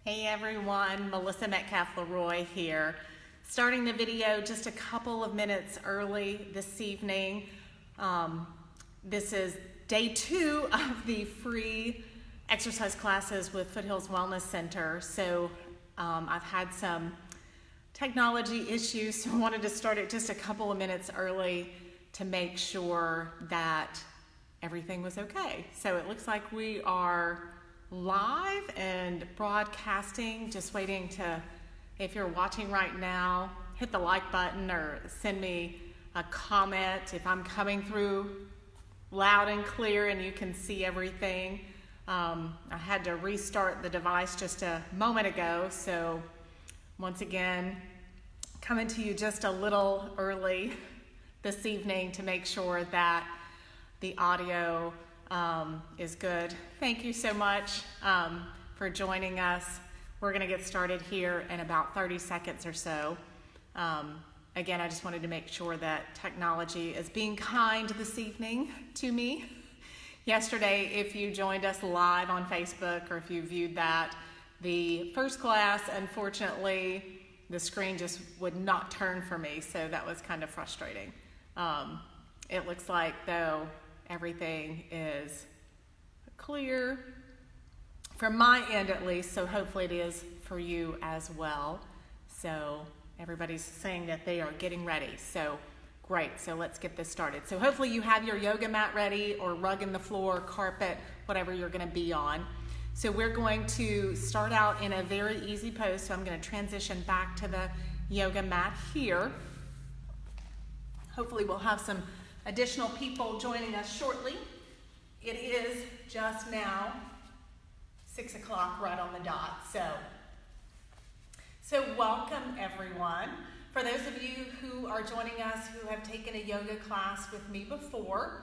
Hey everyone, Melissa Metcalf Leroy here. Starting the video just a couple of minutes early this evening. This is day 2 of the free exercise classes with Foothills Wellness Center. So I've had some technology issues, so I wanted to start it just a couple of minutes early to make sure that everything was okay. So it looks like we are live and broadcasting. Just waiting to, if you're watching right now, hit the like button or send me a comment if I'm coming through loud and clear and you can see everything. I had to restart the device just a moment ago, so once again coming to you just a little early this evening to make sure that the audio is good. Thank you so much for joining us. We're going to get started here in about 30 seconds or so. Again, I just wanted to make sure that technology is being kind this evening to me. Yesterday, if you joined us live on Facebook or if you viewed that, the first class, unfortunately, the screen just would not turn for me, so that was kind of frustrating. It looks like, though, everything is clear from my end at least, so hopefully it is for you as well. So everybody's saying that they are getting ready, so great. So let's get this started. So hopefully you have your yoga mat ready or rug in the floor, carpet, whatever you're going to be on. So we're going to start out in a very easy pose, so I'm going to transition back to the yoga mat here. Hopefully we'll have some additional people joining us shortly. It is just now 6 o'clock right on the dot. So welcome everyone. For those of you who are joining us who have taken a yoga class with me before,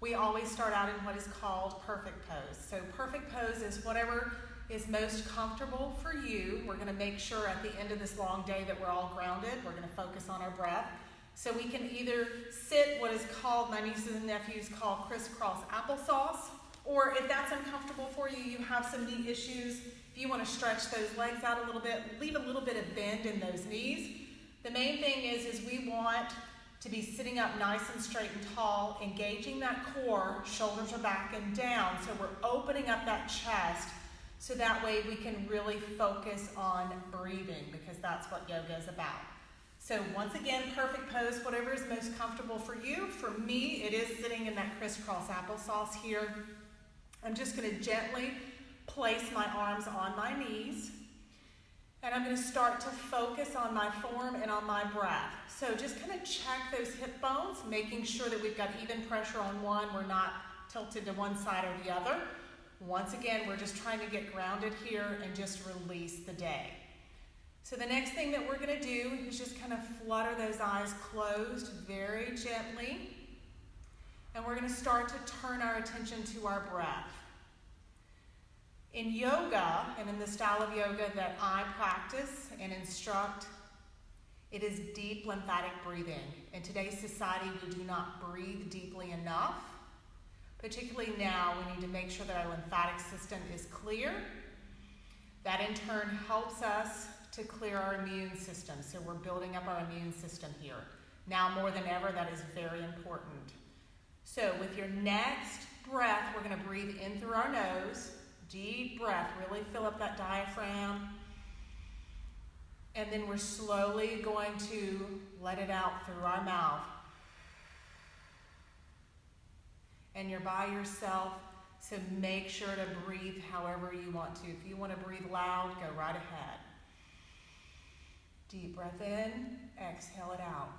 we always start out in what is called perfect pose. So perfect pose is whatever is most comfortable for you. We're going to make sure at the end of this long day that we're all grounded. We're going to focus on our breath. So we can either sit what is called, my nieces and nephews call crisscross applesauce, or if that's uncomfortable for you, you have some knee issues, if you want to stretch those legs out a little bit, leave a little bit of bend in those knees. The main thing is we want to be sitting up nice and straight and tall, engaging that core, shoulders are back and down, so we're opening up that chest so that way we can really focus on breathing, because that's what yoga is about. So once again, perfect pose, whatever is most comfortable for you. For me, it is sitting in that crisscross applesauce here. I'm just going to gently place my arms on my knees. And I'm going to start to focus on my form and on my breath. So just kind of check those hip bones, making sure that we've got even pressure on one. We're not tilted to one side or the other. Once again, we're just trying to get grounded here and just release the day. So the next thing that we're going to do is just kind of flutter those eyes closed very gently. And we're going to start to turn our attention to our breath. In yoga, and in the style of yoga that I practice and instruct, it is deep lymphatic breathing. In today's society, we do not breathe deeply enough. Particularly now, we need to make sure that our lymphatic system is clear. That in turn helps us to clear our immune system. So we're building up our immune system here. Now more than ever, that is very important. So with your next breath, we're going to breathe in through our nose. Deep breath, really fill up that diaphragm. And then we're slowly going to let it out through our mouth. And you're by yourself, so make sure to breathe however you want to. If you want to breathe loud, go right ahead. Deep breath in, exhale it out.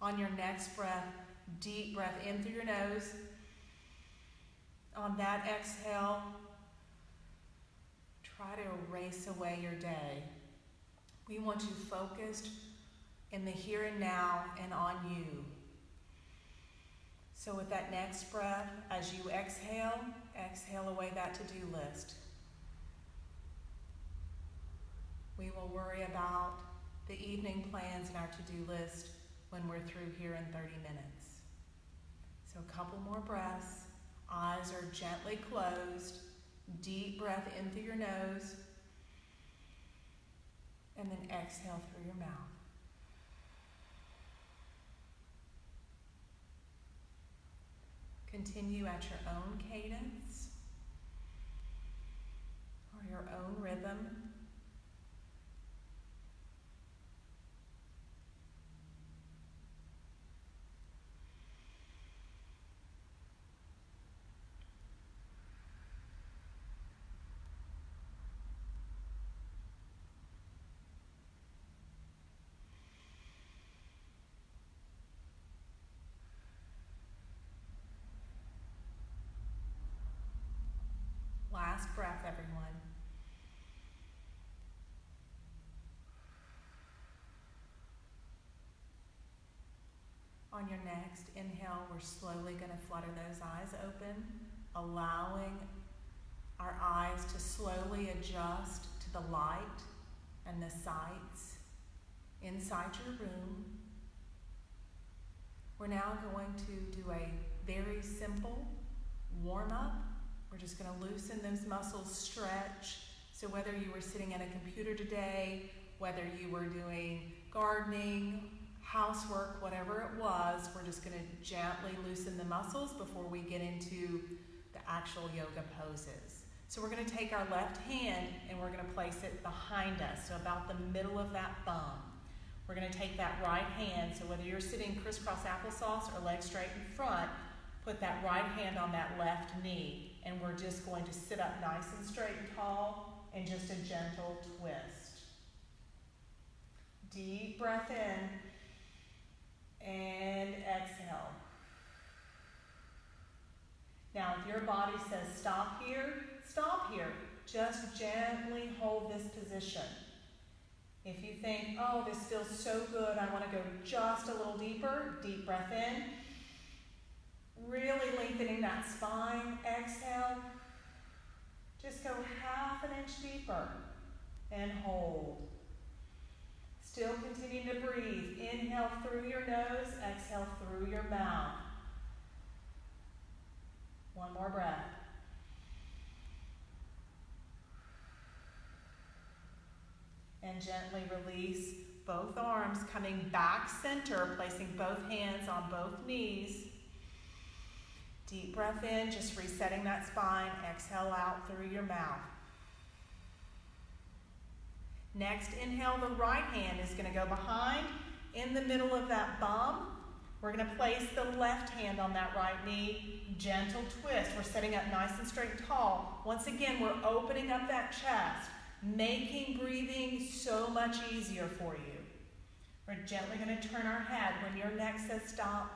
On your next breath, deep breath in through your nose. On that exhale, try to erase away your day. We want you focused in the here and now and on you. So with that next breath, as you exhale away that to-do list. We will worry about the evening plans in our to-do list when we're through here in 30 minutes. So a couple more breaths. Eyes are gently closed. Deep breath in through your nose. And then exhale through your mouth. Continue at your own cadence or your own rhythm. Last breath, everyone. On your next inhale, we're slowly going to flutter those eyes open, allowing our eyes to slowly adjust to the light and the sights inside your room. We're now going to do a very simple warm-up. We're just going to loosen those muscles, stretch. So whether you were sitting at a computer today, whether you were doing gardening, housework, whatever it was, we're just going to gently loosen the muscles before we get into the actual yoga poses. So we're going to take our left hand and we're going to place it behind us, so about the middle of that bum. We're going to take that right hand, so whether you're sitting crisscross applesauce or legs straight in front, put that right hand on that left knee, and we're just going to sit up nice and straight and tall, and just a gentle twist. Deep breath in, and exhale. Now, if your body says stop here, stop here. Just gently hold this position. If you think, oh, this feels so good, I want to go just a little deeper, deep breath in. Really lengthening that spine. Exhale. Just go half an inch deeper and hold. Still continue to breathe. Inhale through your nose, exhale through your mouth. One more breath. And gently release both arms, coming back center, placing both hands on both knees. Deep breath in, just resetting that spine. Exhale out through your mouth. Next, inhale, the right hand is going to go behind in the middle of that bum. We're going to place the left hand on that right knee. Gentle twist. We're sitting up nice and straight and tall. Once again, we're opening up that chest, making breathing so much easier for you. We're gently going to turn our head. When your neck says stop,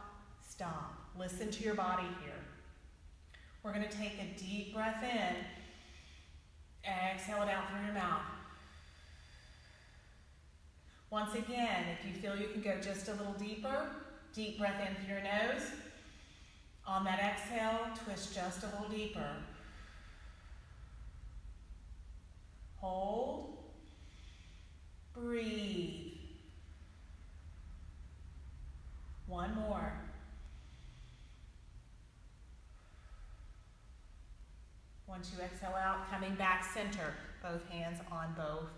stop. Listen to your body here. We're going to take a deep breath in. Exhale it out through your mouth. Once again, if you feel you can go just a little deeper, deep breath in through your nose. On that exhale, twist just a little deeper. Hold. Breathe. One more. Once you exhale out, coming back center, both hands on both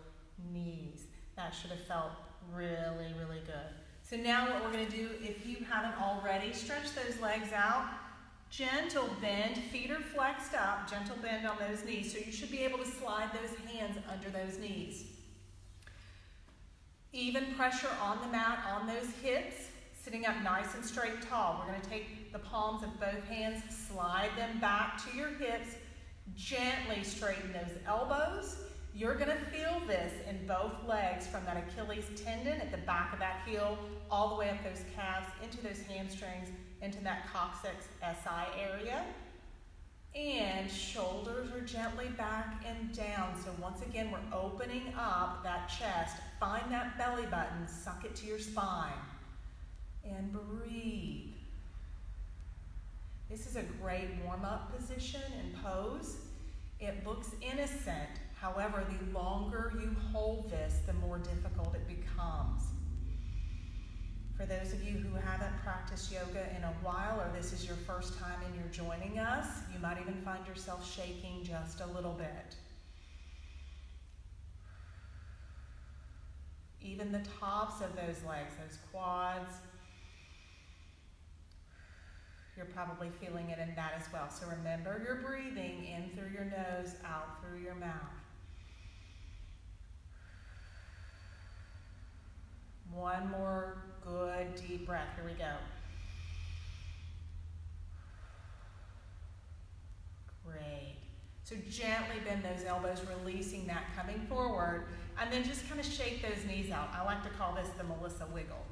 knees. That should have felt really, really good. So now what we're going to do, if you haven't already, stretch those legs out. Gentle bend, feet are flexed up, gentle bend on those knees. So you should be able to slide those hands under those knees. Even pressure on the mat, on those hips, sitting up nice and straight and tall. We're going to take the palms of both hands, slide them back to your hips, gently straighten those elbows. You're going to feel this in both legs, from that Achilles tendon at the back of that heel, all the way up those calves, into those hamstrings, into that coccyx SI area. And shoulders are gently back and down. So once again, we're opening up that chest. Find that belly button, suck it to your spine. And breathe. This is a great warm-up position and pose. It looks innocent. However, the longer you hold this, the more difficult it becomes. For those of you who haven't practiced yoga in a while, or this is your first time and you're joining us, you might even find yourself shaking just a little bit. Even the tops of those legs, those quads, you're probably feeling it in that as well. So remember, you're breathing in through your nose, out through your mouth. One more good deep breath. Here we go. Great. So gently bend those elbows, releasing that, coming forward, and then just kind of shake those knees out. I like to call this the Melissa wiggle.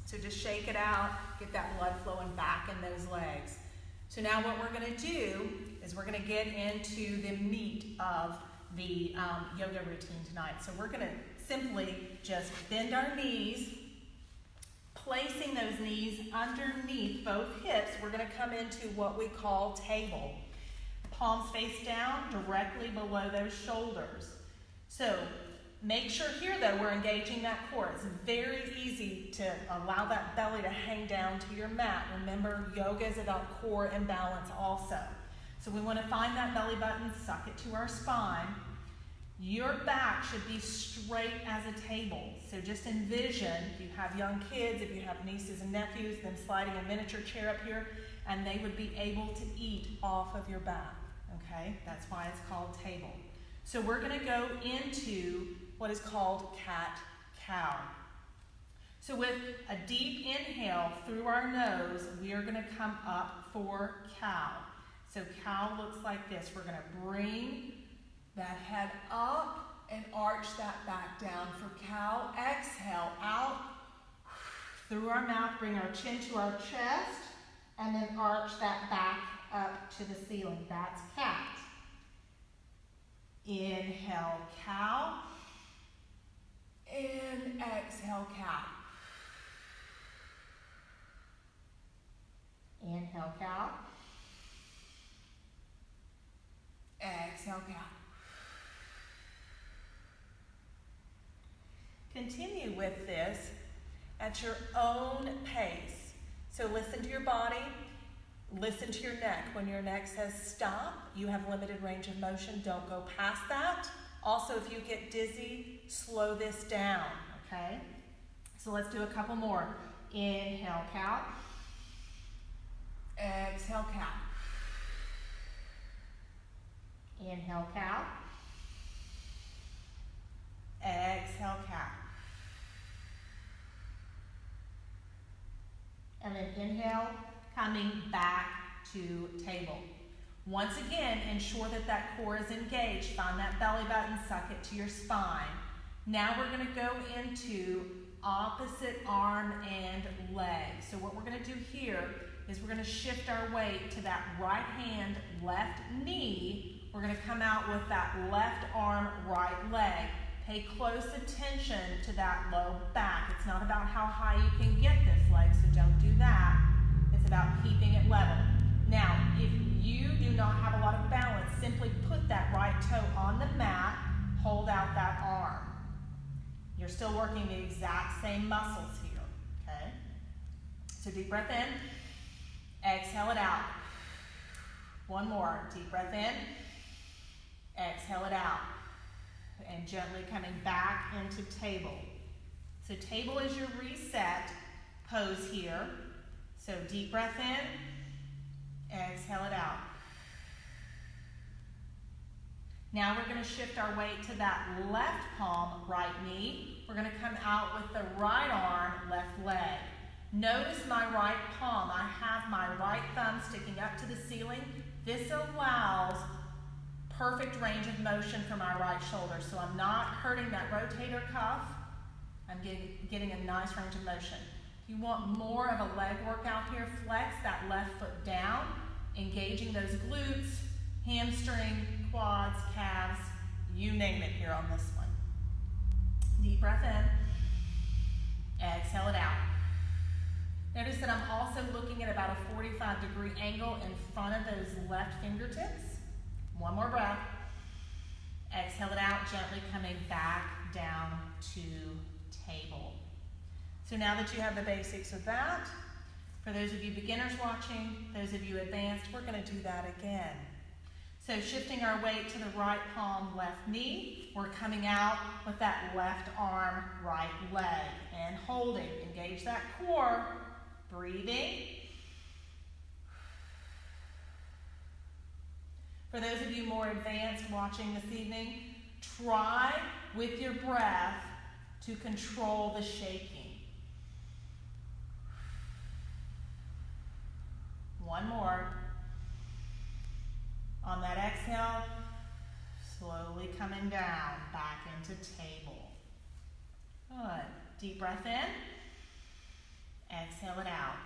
So just shake it out, get that blood flowing back in those legs. So now what we're going to do is we're going to get into the meat of the yoga routine tonight. So we're going to simply just bend our knees, placing those knees underneath both hips. We're going to come into what we call table. Palms face down, directly below those shoulders. So make sure here, though, we're engaging that core. It's very easy to allow that belly to hang down to your mat. Remember, yoga is about core and balance also. So we want to find that belly button, suck it to our spine. Your back should be straight as a table. So just envision, if you have young kids, if you have nieces and nephews, them sliding a miniature chair up here, and they would be able to eat off of your back. Okay? That's why it's called table. So we're going to go into what is called cat-cow. So with a deep inhale through our nose, we are going to come up for cow. So cow looks like this. We're going to bring that head up and arch that back down for cow. Exhale out through our mouth, bring our chin to our chest, and then arch that back up to the ceiling. That's cat. Inhale, cow. And exhale, cow. Inhale, cow. Exhale, cow. Continue with this at your own pace. So listen to your body, listen to your neck. When your neck says stop, you have limited range of motion. Don't go past that. Also, if you get dizzy, slow this down, okay? So let's do a couple more. Inhale, cow. Exhale, cow. Inhale, cow. Exhale, cow. And then inhale, coming back to table. Once again, ensure that that core is engaged. Find that belly button, suck it to your spine. Now we're going to go into opposite arm and leg. So what we're going to do here is we're going to shift our weight to that right hand, left knee. We're going to come out with that left arm, right leg. Pay close attention to that low back. It's not about how high you can get this leg, so don't do that. It's about keeping it level. Now, if you do not have a lot of balance, simply put that right toe on the mat, hold out that arm. You're still working the exact same muscles here, okay? So deep breath in, exhale it out. One more, deep breath in, exhale it out. And gently coming back into table. So table is your reset pose here. So deep breath in, exhale it out. Now we're going to shift our weight to that left palm, right knee. We're going to come out with the right arm, left leg. Notice my right palm. I have my right thumb sticking up to the ceiling. This allows perfect range of motion for my right shoulder. So I'm not hurting that rotator cuff. I'm getting a nice range of motion. If you want more of a leg workout here, flex that left foot down, engaging those glutes, hamstring, quads, calves, you name it here on this one. Deep breath in, exhale it out. Notice that I'm also looking at about a 45-degree angle in front of those left fingertips. One more breath. Exhale it out, gently coming back down to table. So now that you have the basics of that, for those of you beginners watching, those of you advanced, we're going to do that again. So shifting our weight to the right palm, left knee, we're coming out with that left arm, right leg, and holding. Engage that core, breathing. For those of you more advanced watching this evening, try with your breath to control the shaking. One more. On that exhale, slowly coming down, back into table. Good. Deep breath in. Exhale it out.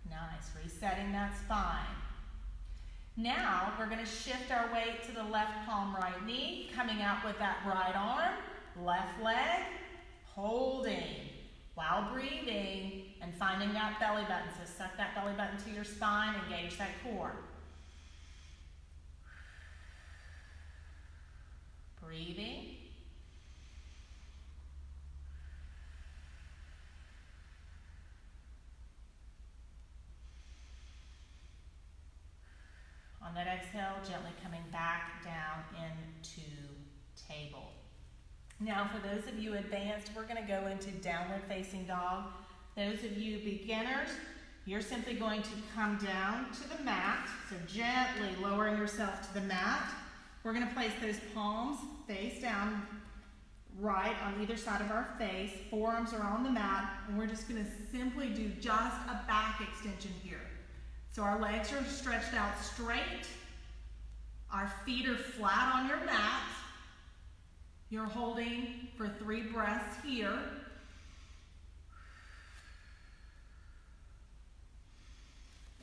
Nice. Resetting that spine. Now, we're going to shift our weight to the left palm, right knee, coming out with that right arm, left leg, holding while breathing and finding that belly button. So suck that belly button to your spine, engage that core. Breathing. On that exhale, gently coming back down into table. Now, for those of you advanced, we're going to go into downward facing dog. Those of you beginners, you're simply going to come down to the mat, so gently lowering yourself to the mat. We're going to place those palms face down, right on either side of our face. Forearms are on the mat, and we're just going to simply do just a back extension here. So our legs are stretched out straight. Our feet are flat on your mat. You're holding for 3 breaths here.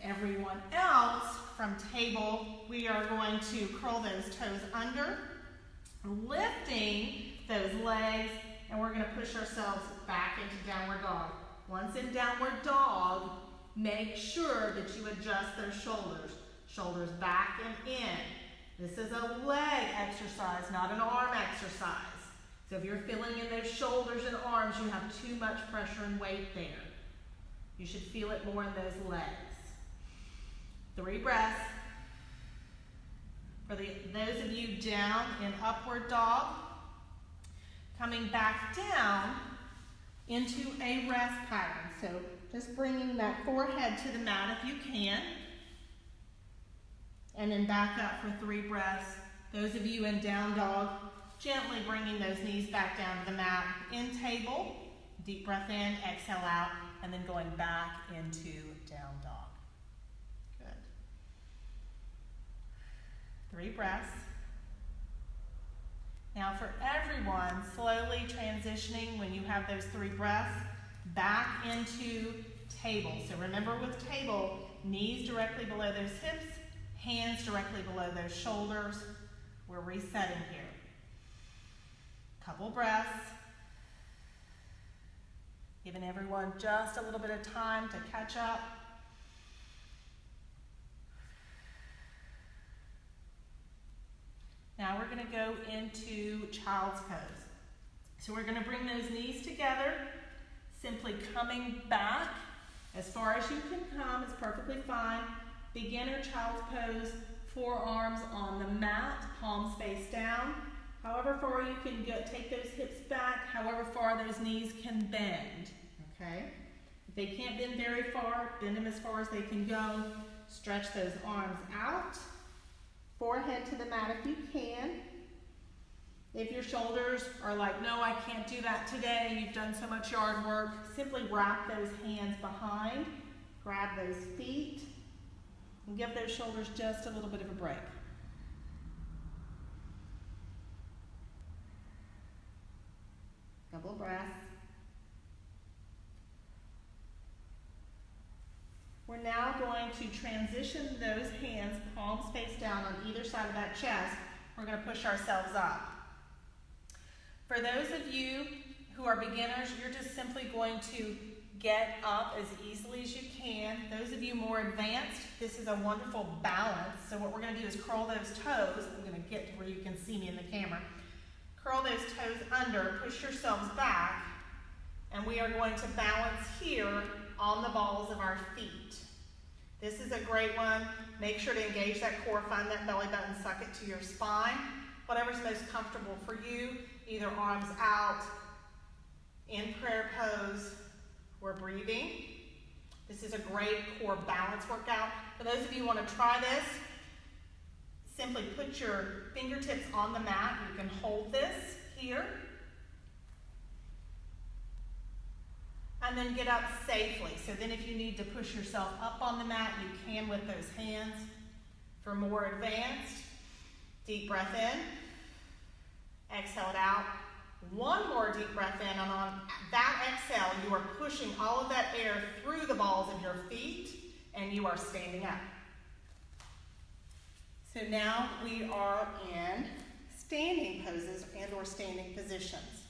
Everyone else from table, we are going to curl those toes under, lifting those legs, and we're going to push ourselves back into downward dog. Once in downward dog, make sure that you adjust those shoulders. Shoulders back and in. This is a leg exercise, not an arm exercise. So if you're feeling in those shoulders and arms, you have too much pressure and weight there. You should feel it more in those legs. 3 breaths. For those of you down in upward dog, coming back down into a rest pattern. So just bringing that forehead to the mat if you can. And then back up for 3 breaths. Those of you in down dog, gently bringing those knees back down to the mat. In table, deep breath in, exhale out, and then going back into down dog. Good. 3 breaths. Now for everyone, slowly transitioning when you have those 3 breaths, back into table. So remember with table, knees directly below those hips, hands directly below those shoulders. We're resetting here. Couple breaths. Giving everyone just a little bit of time to catch up. Now we're going to go into child's pose. So we're going to bring those knees together, simply coming back as far as you can come is perfectly fine. Beginner child's pose, forearms on the mat, palms face down. However far you can go, take those hips back, however far those knees can bend, okay? If they can't bend very far, bend them as far as they can go. Stretch those arms out. Forehead to the mat if you can. If your shoulders are like, no, I can't do that today, you've done so much yard work, simply wrap those hands behind, grab those feet, and give those shoulders just a little bit of a break. Couple breaths. We're now going to transition those hands, palms face down on either side of that chest. We're going to push ourselves up. For those of you who are beginners, you're just simply going to get up as easily as you can. Those of you more advanced, this is a wonderful balance. So what we're going to do is curl those toes. I'm going to get to where you can see me in the camera. Curl those toes under, push yourselves back, and we are going to balance here on the balls of our feet. This is a great one. Make sure to engage that core, find that belly button, suck it to your spine. Whatever's most comfortable for you, either arms out, in prayer pose, or breathing. This is a great core balance workout. For those of you who want to try this, simply put your fingertips on the mat. You can hold this here. And then get up safely. So then if you need to push yourself up on the mat, you can with those hands. For more advanced, deep breath in. Exhale it out. One more deep breath in, and on that exhale, you are pushing all of that air through the balls of your feet, and you are standing up. So now we are in standing poses and or standing positions.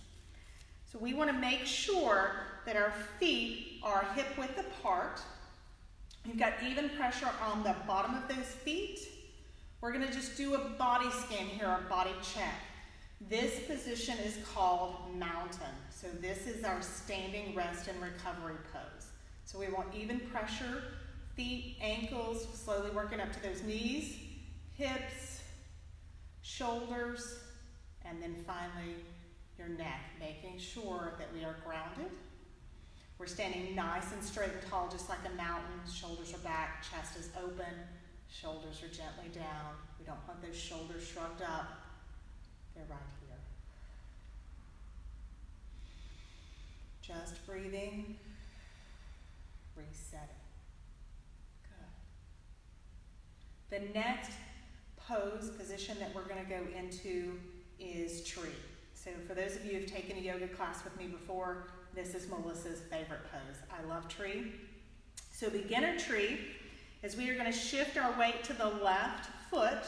So we want to make sure that our feet are hip width apart. You've got even pressure on the bottom of those feet. We're going to just do a body scan here, a body check. This position is called mountain. So this is our standing rest and recovery pose. So we want even pressure, feet, ankles, slowly working up to those knees, hips, shoulders, and then finally your neck, making sure that we are grounded. We're standing nice and straight and tall, just like a mountain. Shoulders are back, chest is open, shoulders are gently down. We don't want those shoulders shrugged up. They're right here. Just breathing, resetting. Good. The next position that we're going to go into is tree. So for those of you who have taken a yoga class with me before, this is Melissa's favorite pose. I love tree. So beginner tree is we are going to shift our weight to the left foot.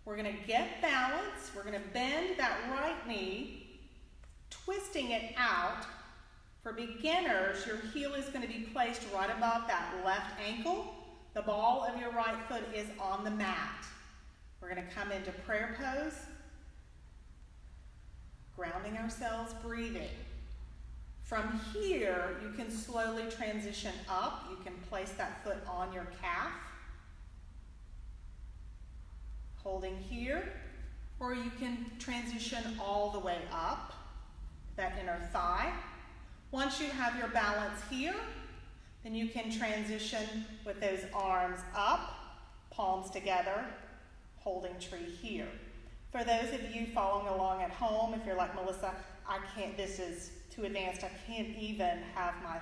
We're going to get balance. We're going to bend that right knee, twisting it out. For beginners, your heel is going to be placed right above that left ankle. The ball of your right foot is on the mat. We're going to come into prayer pose, grounding ourselves, breathing. From here, you can slowly transition up. You can place that foot on your calf, holding here, or you can transition all the way up, that inner thigh. Once you have your balance here, then you can transition with those arms up, palms together, holding tree here. For those of you following along at home, if you're like Melissa, this is too advanced, I can't even have my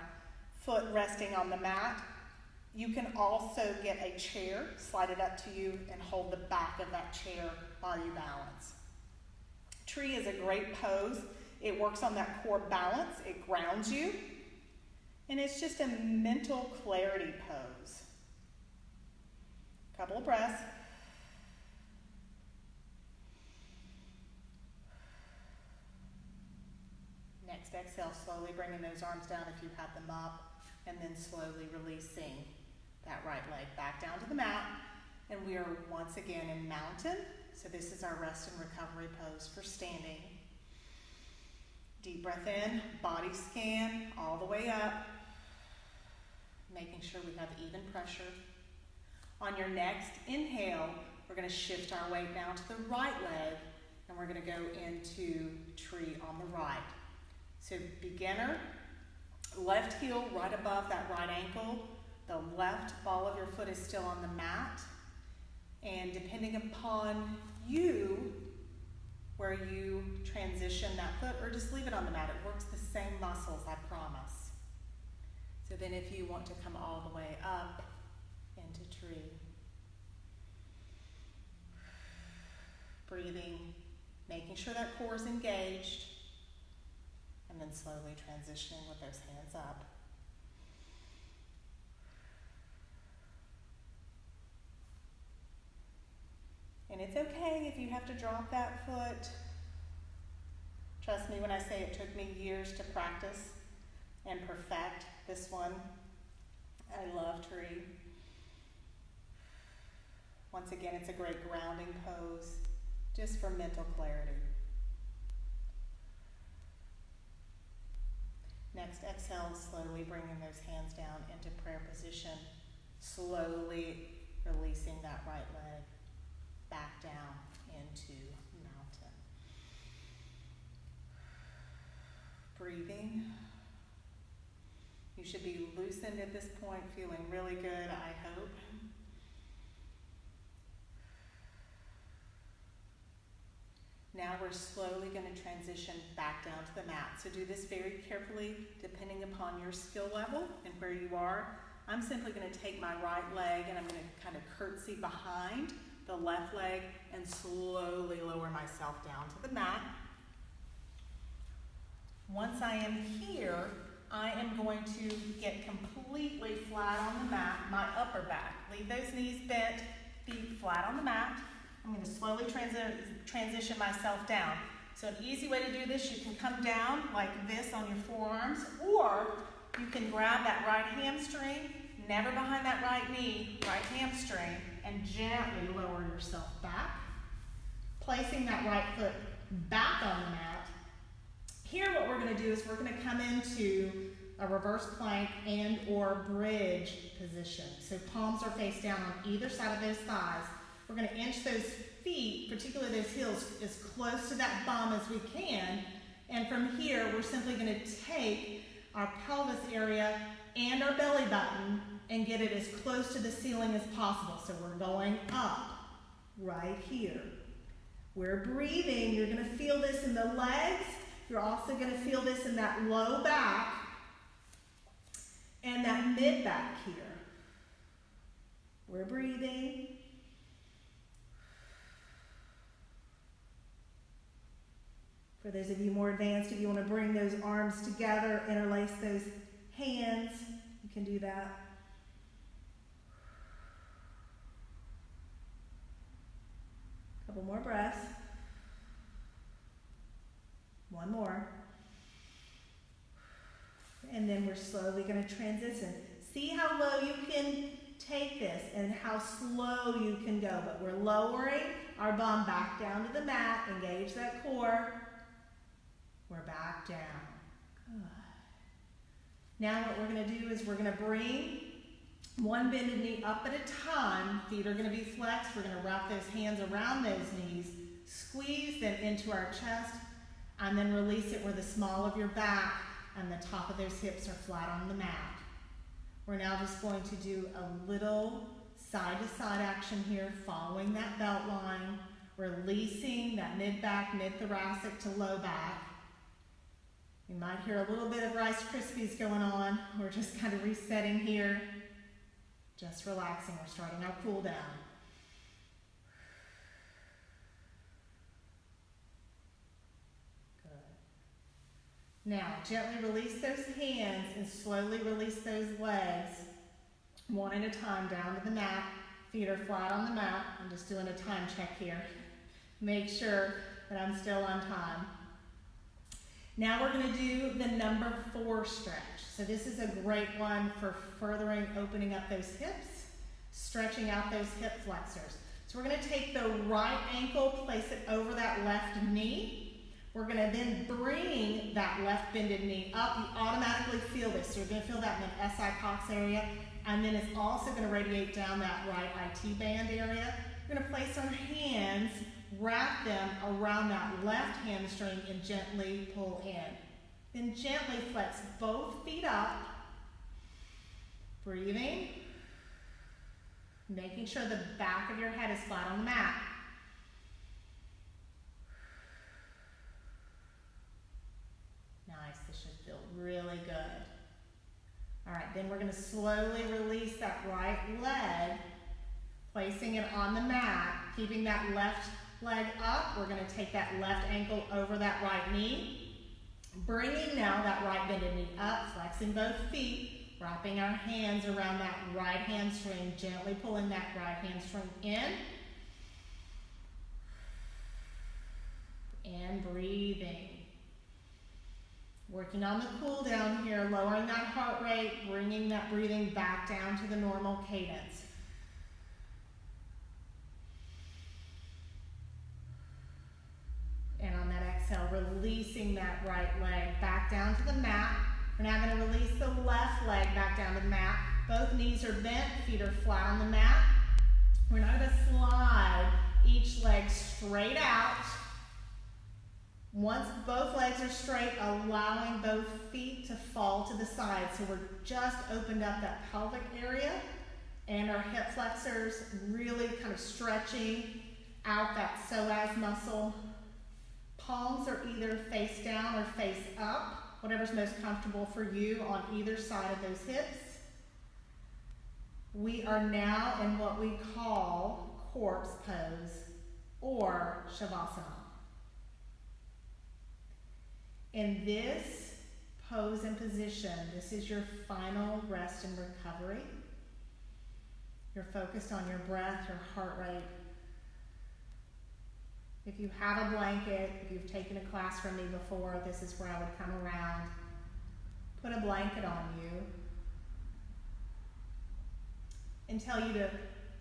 foot resting on the mat. You can also get a chair, slide it up to you, and hold the back of that chair while you balance. Tree is a great pose. It works on that core balance. It grounds you. And it's just a mental clarity pose. Couple of breaths. Next exhale, slowly bringing those arms down if you have them up, and then slowly releasing that right leg back down to the mat. And we are once again in mountain. So this is our rest and recovery pose for standing. Deep breath in, body scan all the way up, making sure we have even pressure. On your next inhale, we're going to shift our weight down to the right leg, and we're going to go into tree on the right. So beginner, left heel right above that right ankle. The left ball of your foot is still on the mat. And depending upon you, where you transition that foot, or just leave it on the mat. It works the same muscles, I promise. So then if you want to come all the way up into tree. Breathing, making sure that core is engaged, and then slowly transitioning with those hands up. And it's okay if you have to drop that foot. Trust me when I say it took me years to practice and perfect this one. I love tree. Once again, it's a great grounding pose, just for mental clarity. Next, exhale, slowly bringing those hands down into prayer position. Slowly releasing that right leg back down into mountain. Breathing. You should be loosened at this point, feeling really good, I hope. Now we're slowly going to transition back down to the mat. So do this very carefully, depending upon your skill level and where you are. I'm simply going to take my right leg and I'm going to kind of curtsy behind the left leg and slowly lower myself down to the mat. Once I am here, I am going to get completely flat on the mat, my upper back. Leave those knees bent, feet flat on the mat. I'm going to slowly transition myself down. So an easy way to do this, you can come down like this on your forearms, or you can grab that right hamstring, never behind that right knee, right hamstring, and gently lower yourself back, placing that right foot back on the mat. Here what we're going to do is we're going to come into a reverse plank and or bridge position. So palms are face down on either side of those thighs. We're going to inch those feet, particularly those heels, as close to that bum as we can. And from here, we're simply going to take our pelvis area and our belly button and get it as close to the ceiling as possible. So we're going up right here. We're breathing. You're going to feel this in the legs. You're also going to feel this in that low back and that mid back here. We're breathing. For those of you more advanced, if you want to bring those arms together, interlace those hands, you can do that. Couple more breaths. One more. And then we're slowly going to transition. See how low you can take this and how slow you can go. But we're lowering our bum back down to the mat. Engage that core. We're back down. Good. Now what we're going to do is we're going to bring one bended knee up at a time. Feet are going to be flexed. We're going to wrap those hands around those knees. Squeeze them into our chest. And then release it where the small of your back and the top of those hips are flat on the mat. We're now just going to do a little side-to-side action here, following that belt line, releasing that mid-back, mid-thoracic to low back. You might hear a little bit of Rice Krispies going on. We're just kind of resetting here, just relaxing. We're starting our cool down. Now, gently release those hands and slowly release those legs, one at a time, down to the mat. Feet are flat on the mat. I'm just doing a time check here. Make sure that I'm still on time. Now we're going to do the number 4 stretch. So this is a great one for furthering opening up those hips, stretching out those hip flexors. So we're going to take the right ankle, place it over that left knee. We're going to then bring that left bended knee up. You automatically feel this. So you're going to feel that in the SI cox area. And then it's also going to radiate down that right IT band area. We're going to place our hands, wrap them around that left hamstring and gently pull in. Then gently flex both feet up. Breathing. Making sure the back of your head is flat on the mat. Nice, this should feel really good. All right, then we're going to slowly release that right leg, placing it on the mat, keeping that left leg up. We're going to take that left ankle over that right knee, bringing now that right bended knee up, flexing both feet, wrapping our hands around that right hamstring, gently pulling that right hamstring in, and breathing. Working on the cool down here, lowering that heart rate, bringing that breathing back down to the normal cadence. And on that exhale, releasing that right leg back down to the mat, We're now going to release the left leg back down to the mat. Both knees are bent, feet are flat on the mat. We're now going to slide each leg straight out. Once both legs are straight, allowing both feet to fall to the side. So we're just opened up that pelvic area and our hip flexors, really kind of stretching out that psoas muscle. Palms are either face down or face up, whatever's most comfortable for you on either side of those hips. We are now in what we call corpse pose or shavasana. In this pose and position, this is your final rest and recovery. You're focused on your breath, your heart rate. If you have a blanket, if you've taken a class from me before, this is where I would come around. Put a blanket on you and tell you to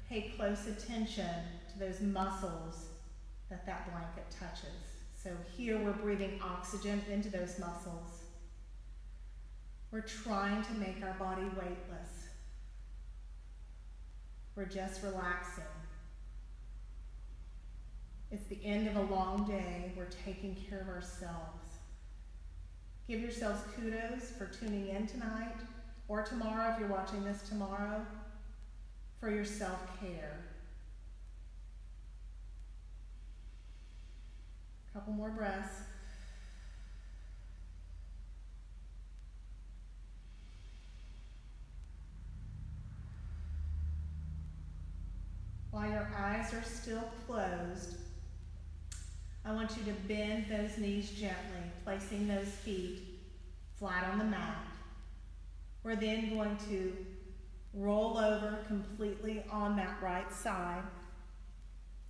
pay close attention to those muscles that blanket touches. So here we're breathing oxygen into those muscles. We're trying to make our body weightless. We're just relaxing. It's the end of a long day. We're taking care of ourselves. Give yourselves kudos for tuning in tonight or tomorrow if you're watching this tomorrow for your self-care. Couple more breaths. While your eyes are still closed, I want you to bend those knees gently, placing those feet flat on the mat. We're then going to roll over completely on that right side,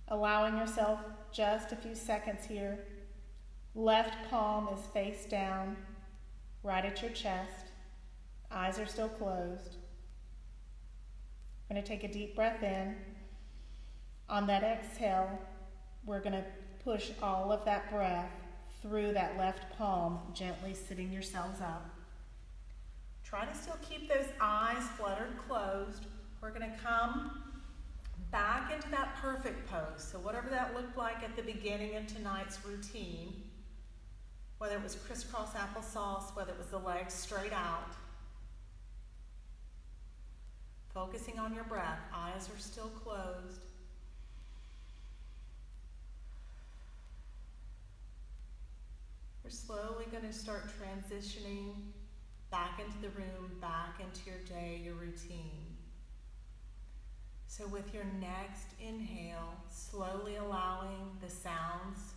allowing yourself just a few seconds here. Left palm is face down, right at your chest. Eyes are still closed. I'm going to take a deep breath in. On that exhale, we're going to push all of that breath through that left palm, gently sitting yourselves up. Try to still keep those eyes fluttered closed. We're going to come back into that perfect pose. So whatever that looked like at the beginning of tonight's routine, whether it was crisscross applesauce, whether it was the legs straight out, focusing on your breath, eyes are still closed. We're slowly going to start transitioning back into the room, back into your day, your routine. So with your next inhale, slowly allowing the sounds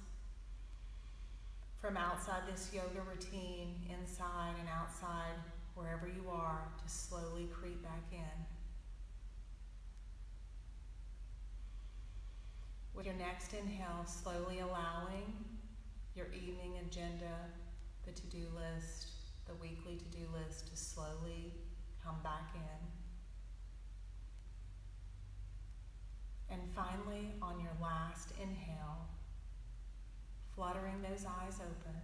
from outside this yoga routine, inside and outside, wherever you are, to slowly creep back in. With your next inhale, slowly allowing your evening agenda, the to-do list, the weekly to-do list to slowly come back in. And finally, on your last inhale, fluttering those eyes open,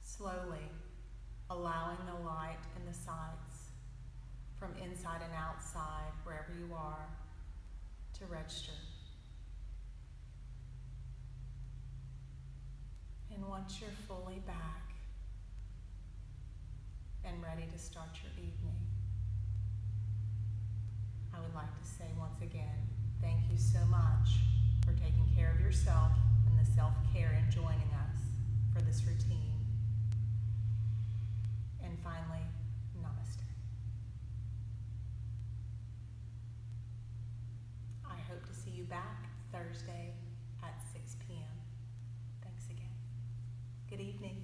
slowly allowing the light in the sights from inside and outside, wherever you are, to register. And once you're fully back and ready to start your evening, I would like to say once again, thank you so much for taking care of yourself and the self-care and joining us for this routine. And finally, namaste. I hope to see you back Thursday at 6 p.m. Thanks again. Good evening.